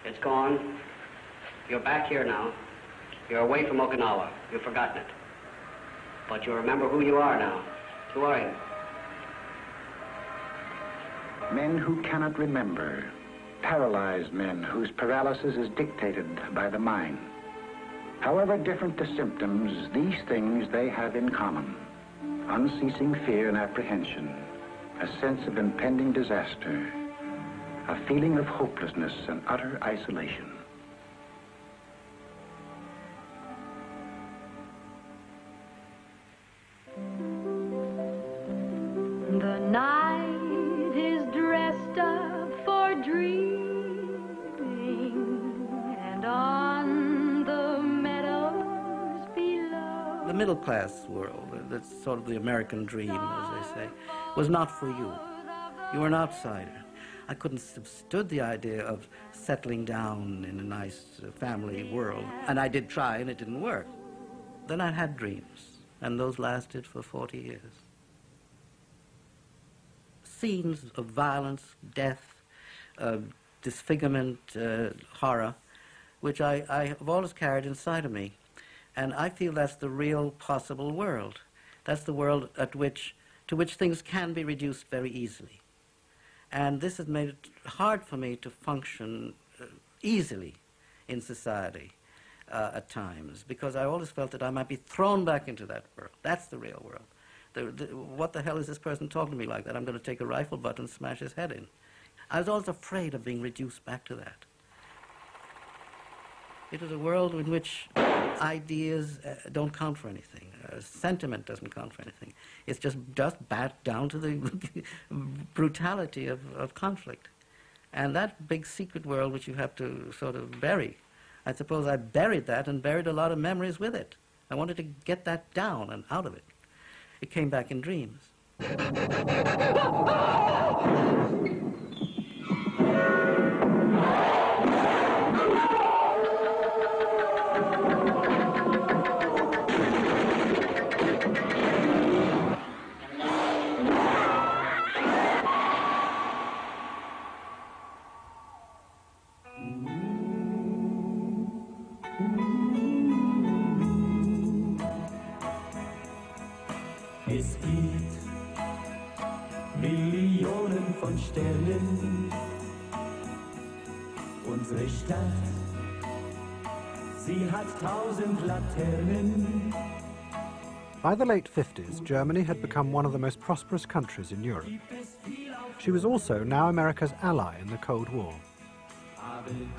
It's gone. You're back here now. You're away from Okinawa. You've forgotten it. But you remember who you are now. Who are you? Men who cannot remember. Paralyzed men whose paralysis is dictated by the mind. However different the symptoms, these things they have in common. Unceasing fear and apprehension, a sense of impending disaster, a feeling of hopelessness and utter isolation. The night is dressed up for dreaming, and on the meadows below. The middle class world, that's sort of the American dream, as they say, was not for you. You were an outsider. I couldn't have stood the idea of settling down in a nice family world. And I did try, and it didn't work. Then I had dreams, and those lasted for 40 years. Scenes of violence, death, disfigurement, horror, which I have always carried inside of me. And I feel that's the real possible world. That's the world to which things can be reduced very easily. And this has made it hard for me to function easily in society at times, because I always felt that I might be thrown back into that world. That's the real world. What the hell is this person talking to me like that? I'm going to take a rifle butt and smash his head in. I was always afraid of being reduced back to that. It was a world in which ideas don't count for anything. Sentiment doesn't count for anything. It's just back down to the brutality of conflict. And that big secret world which you have to sort of bury, I suppose I buried that and buried a lot of memories with it. I wanted to get that down and out of it. It came back in dreams. Es gibt Millionen von Sternen. Unsere Stadt, sie hat 1000 Laternen. By the late 50s, Germany had become one of the most prosperous countries in Europe. She was also now America's ally in the Cold War.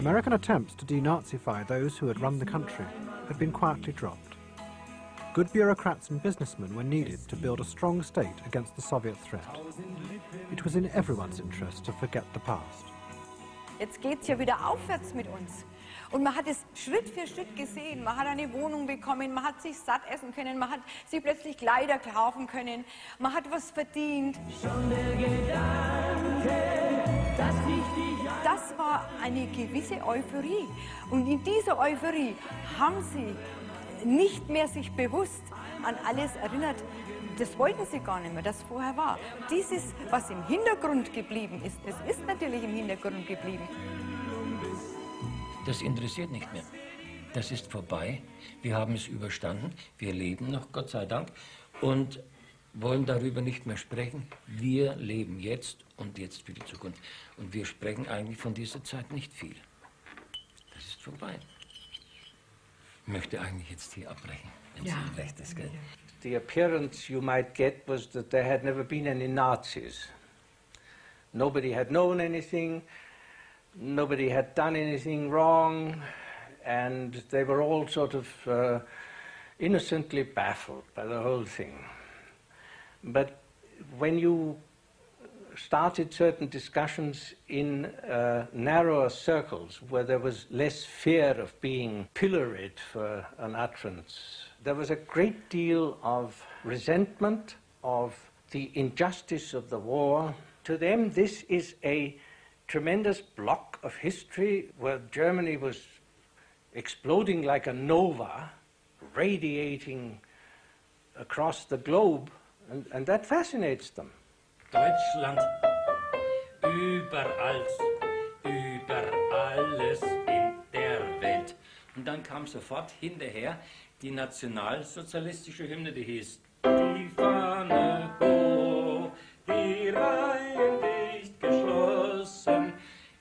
American attempts to denazify those who had run the country had been quietly dropped. Good bureaucrats and businessmen were needed to build a strong state against the Soviet threat. It was in everyone's interest to forget the past. Jetzt geht's ja wieder aufwärts mit uns. Und man hat es Schritt für Schritt gesehen. Man hat eine Wohnung bekommen, man hat sich satt essen können, man hat sich plötzlich Kleider kaufen können, man hat was verdient. Schon der Gedanke, dass ich dich... Das war eine gewisse Euphorie. Und in dieser Euphorie haben sie nicht mehr sich bewusst an alles erinnert. Das wollten sie gar nicht mehr, das vorher war. Dieses, was im Hintergrund geblieben ist, das ist natürlich im Hintergrund geblieben. Das interessiert nicht mehr. Das ist vorbei. Wir haben es überstanden. Wir leben noch, Gott sei Dank, und wollen darüber nicht mehr sprechen. Wir leben jetzt und jetzt für die Zukunft. Und wir sprechen eigentlich von dieser Zeit nicht viel. Das ist vorbei. Ich möchte eigentlich jetzt hier abbrechen, wenn es Ihnen recht ist, gell? The appearance you might get was that there had never been any Nazis. Nobody had known anything, nobody had done anything wrong, and they were all sort of innocently baffled by the whole thing. But when you started certain discussions in narrower circles where there was less fear of being pilloried for an utterance, there was a great deal of resentment of the injustice of the war. To them, this is a tremendous block of history where Germany was exploding like a nova, radiating across the globe, and that fascinates them. Deutschland über alles Und dann kam sofort hinterher die nationalsozialistische Hymne, die hieß Die Fahne hoch, die Reihen dicht geschlossen.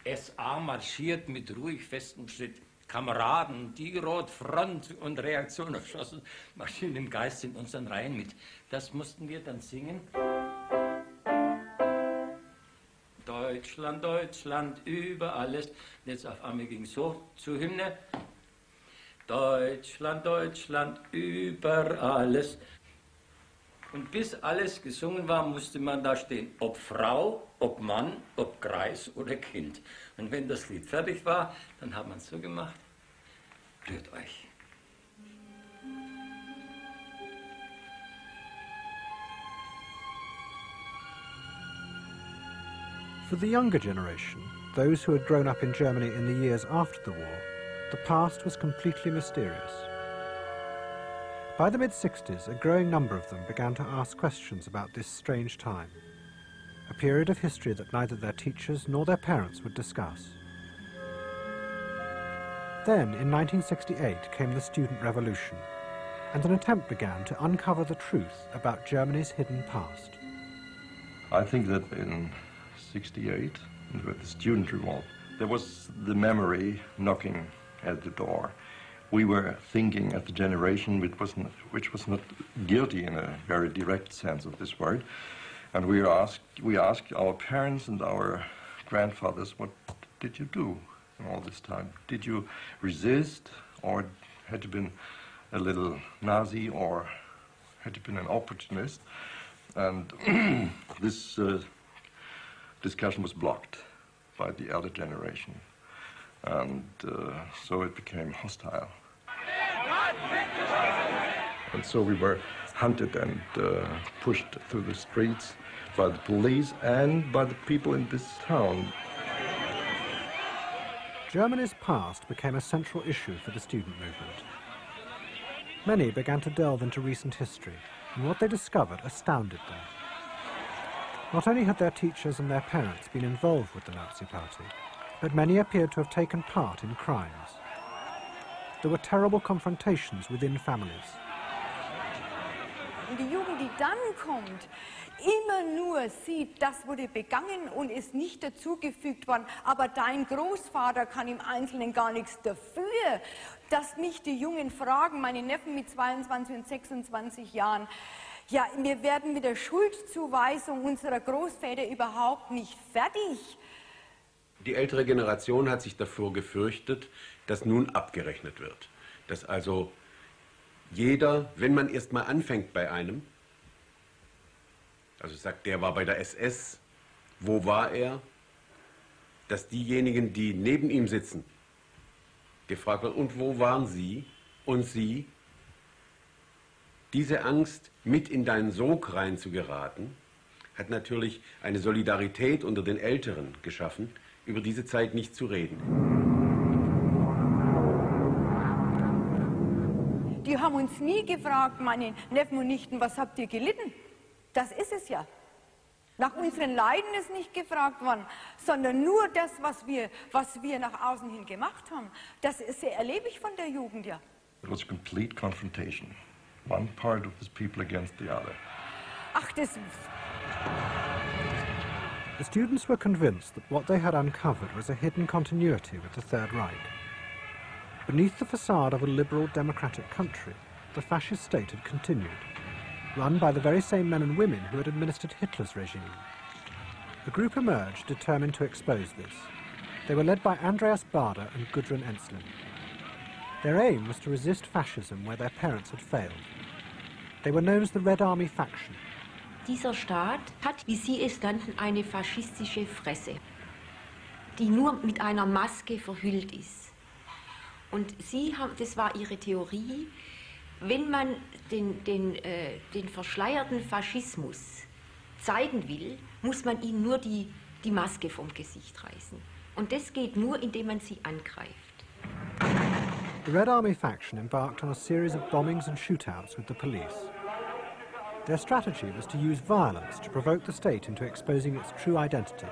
SA marschiert mit ruhig festem Schritt. Kameraden, die Rotfront und Reaktion erschossen, marschieren im Geist in unseren Reihen mit. Das mussten wir dann singen. Deutschland, Deutschland, über alles. Und jetzt auf einmal ging es so zur Hymne. Deutschland, Deutschland, über alles. Und bis alles gesungen war, musste man da stehen. Ob Frau, ob Mann, ob Greis oder Kind. Und wenn das Lied fertig war, dann hat man es so gemacht. Rührt euch. For the younger generation, those who had grown up in Germany in the years after the war, the past was completely mysterious. By the mid-60s, a growing number of them began to ask questions about this strange time, a period of history that neither their teachers nor their parents would discuss. Then, in 1968, came the Student Revolution, and an attempt began to uncover the truth about Germany's hidden past. I think that in '68, with the Student Revolt, there was the memory knocking at the door. We were thinking at the generation which was not guilty in a very direct sense of this word, and we asked our parents and our grandfathers, what did you do all this time? Did you resist, or had you been a little Nazi, or had you been an opportunist? And this discussion was blocked by the elder generation, and so it became hostile. And so we were hunted and pushed through the streets by the police and by the people in this town. Germany's past became a central issue for the student movement. Many began to delve into recent history, and what they discovered astounded them. Not only had their teachers and their parents been involved with the Nazi Party, but many appeared to have taken part in crimes. There were terrible confrontations within families. Und die Jugend, die dann kommt, immer nur sieht, das wurde begangen und ist nicht dazugefügt worden, aber dein Großvater kann im Einzelnen gar nichts dafür, dass mich die Jungen fragen, meine Neffen mit 22 und 26 Jahren, ja, wir werden mit der Schuldzuweisung unserer Großväter überhaupt nicht fertig. Die ältere Generation hat sich davor gefürchtet, dass nun abgerechnet wird. Dass also jeder, wenn man erst mal anfängt bei einem, also sagt, der war bei der SS, wo war er, dass diejenigen, die neben ihm sitzen, gefragt werden, und wo waren Sie und Sie? Diese Angst, mit in deinen Sog rein zu geraten, hat natürlich eine Solidarität unter den Älteren geschaffen, über diese Zeit nicht zu reden. Die haben uns nie gefragt, meine Neffen und Nichten, was habt ihr gelitten? Das ist es ja. Nach unseren Leiden ist nicht gefragt worden, sondern nur das, was wir nach außen hin gemacht haben. Das erlebe ich von der Jugend, ja. It was a complete confrontation. One part of these people against the other. Ach, das... The students were convinced that what they had uncovered was a hidden continuity with the Third Reich. Beneath the facade of a liberal democratic country, the fascist state had continued, run by the very same men and women who had administered Hitler's regime. A group emerged determined to expose this. They were led by Andreas Baader and Gudrun Ensslin. Their aim was to resist fascism where their parents had failed. They were known as the Red Army faction. Dieser Staat hat, wie Sie es nannten, eine faschistische Fresse, die nur mit einer Maske verhüllt ist. Und Sie haben, das war Ihre Theorie, wenn man den verschleierten Faschismus zeigen will, muss man ihnen nur die Maske vom Gesicht reißen. Und das geht nur, indem man sie angreift. The Red Army faction embarked on a series of bombings and shootouts with the police. Their strategy was to use violence to provoke the state into exposing its true identity.